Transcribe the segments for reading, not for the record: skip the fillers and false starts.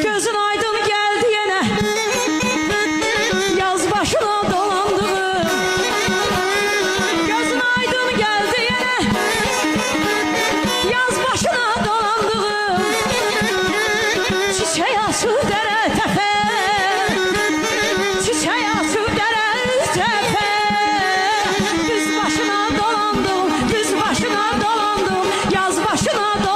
Gözün aydın geldi yine, yaz başına dolandı. Gözün aydın geldi yine, yaz başına dolandı. Çiçeği açıp dere tepe, çiçeği açıp dere tepe. Düz başına dolandım, düz başına dolandım, yaz başına dolandı.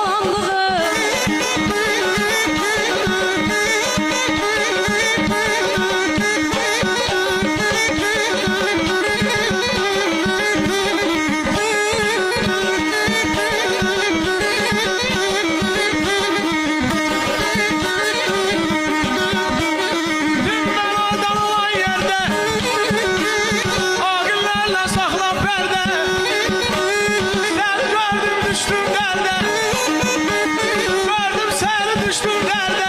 Dünden adam olan yerde ağıllarla saklan perde. Sen gördüm düştüm derde, gördüm seni düştüm derde.